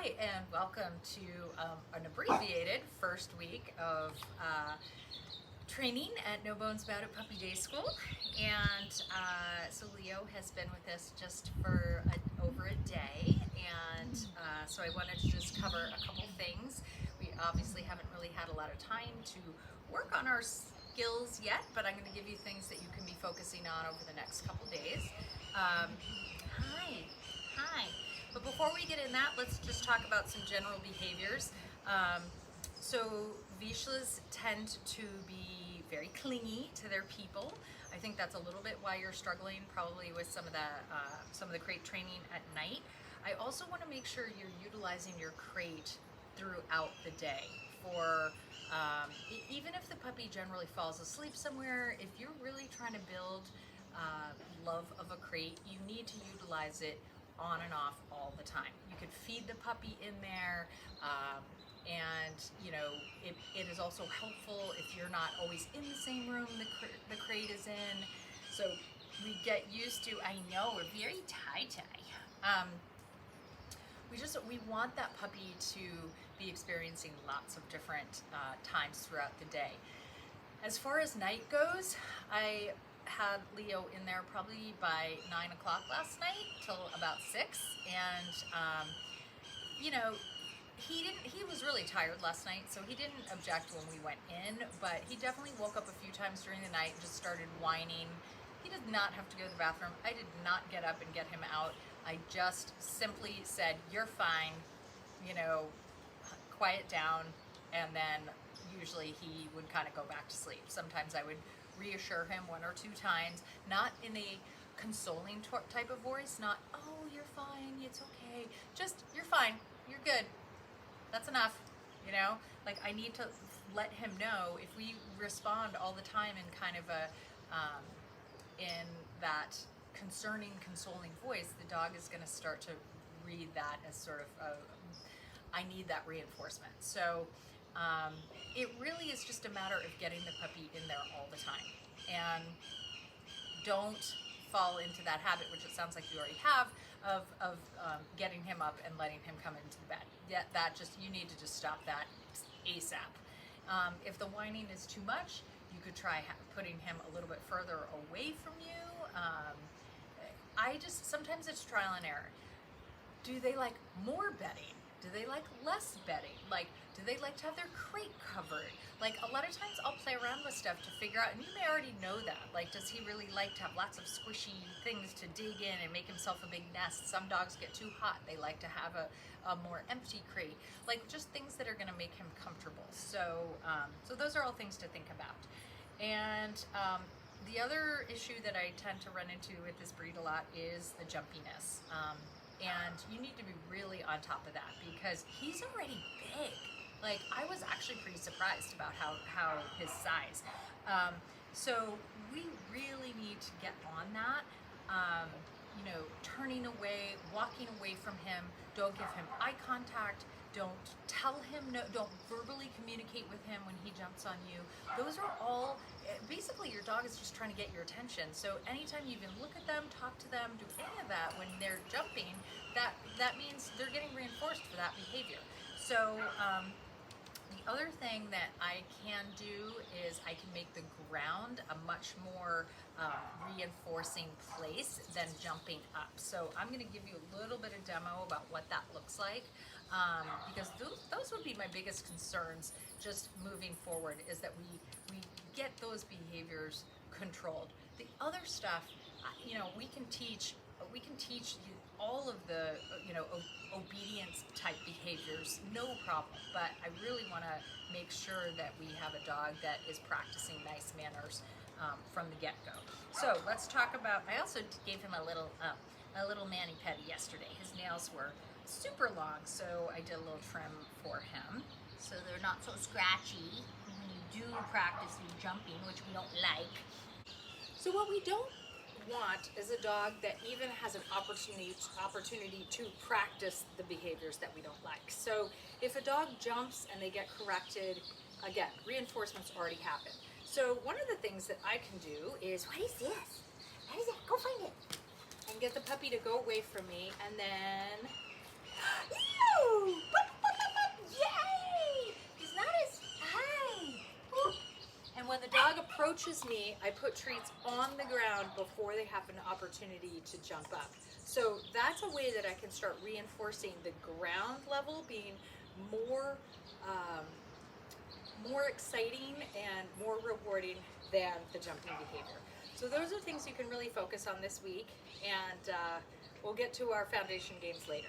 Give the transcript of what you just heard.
Hi, and welcome to an abbreviated first week of training at No Bones About It Puppy Day School. And so Leo has been with us just for over a day, and so I wanted to just cover a couple things. We obviously haven't really had a lot of time to work on our skills yet, but I'm going to give you things that you can be focusing on over the next couple days. Hi. But before we get in that, let's just talk about some general behaviors. So Vizslas tend to be very clingy to their people. I think that's a little bit why you're struggling probably with some of the crate training at night. I also want to make sure you're utilizing your crate throughout the day for even if the puppy generally falls asleep somewhere. If you're really trying to build love of a crate, you need to utilize it on and off all the time. You could feed the puppy in there, and it is also helpful if you're not always in the same room the crate is in. So we get used to, I know we're very tie-tie. We want that puppy to be experiencing lots of different times throughout the day. As far as night goes, I had Leo in there probably by 9 o'clock last night till about 6, and he was really tired last night, so he didn't object when we went in, but he definitely woke up a few times during the night and just started whining. He did not have to go to the bathroom. I did not get up and get him out. I just simply said, "You're fine, quiet down," and then usually he would kind of go back to sleep. Sometimes I would reassure him 1 or 2 times, not in a consoling type of voice, not, "Oh, you're fine, it's okay," just, "You're fine, you're good, that's enough," like I need to let him know. If we respond all the time in kind of a in that consoling voice, the dog is going to start to read that as sort of I need that reinforcement. So it really is just a matter of getting the puppy in there all the time, and don't fall into that habit, which it sounds like you already have, of getting him up and letting him come into the bed. You need to just stop that ASAP. If the whining is too much, you could try putting him a little bit further away from you. Sometimes it's trial and error. Do they like more bedding? Do they like less bedding? Do they like to have their crate covered? A lot of times I'll play around with stuff to figure out, and you may already know that. Does he really like to have lots of squishy things to dig in and make himself a big nest? Some dogs get too hot. They like to have a more empty crate. Just things that are going to make him comfortable. So those are all things to think about. And the other issue that I tend to run into with this breed a lot is the jumpiness. And you need to be really on top of that because he's already big. I was actually pretty surprised about how his size. So we really need to get on that. Turning away, walking away from him. Don't give him eye contact. Don't tell him no. Don't verbally communicate with him when he jumps on you. Those are all, basically your dog is just trying to get your attention. So anytime you even look at them, talk to them, do any of that when they're jumping, that means they're getting reinforced for that behavior. So the other thing that I can do is I can make the ground a much more reinforcing place than jumping up. So I'm going to give you a little bit of demo about what that looks like, because those would be my biggest concerns just moving forward, is that we get those behaviors controlled. The other stuff, we can teach you all of the obedience type behaviors, no problem, but I really want to make sure that we have a dog that is practicing nice manners from the get-go. So let's talk about, I also gave him a little mani-pedi yesterday. His nails were super long, so I did a little trim for him so they're not so scratchy when you do practice your jumping, which we don't like. So what we don't want is a dog that even has an opportunity to practice the behaviors that we don't like. So if a dog jumps and they get corrected, again, reinforcement's already happened. So one of the things that I can do is, what is this? What is it? Go find it. And get the puppy to go away from me, and then Yay! He's not as high. Woo. And when the dog approaches me, I put treats on the ground before they have an opportunity to jump up. So that's a way that I can start reinforcing the ground level being more more exciting and more rewarding than the jumping behavior. So those are things you can really focus on this week, and we'll get to our foundation games later.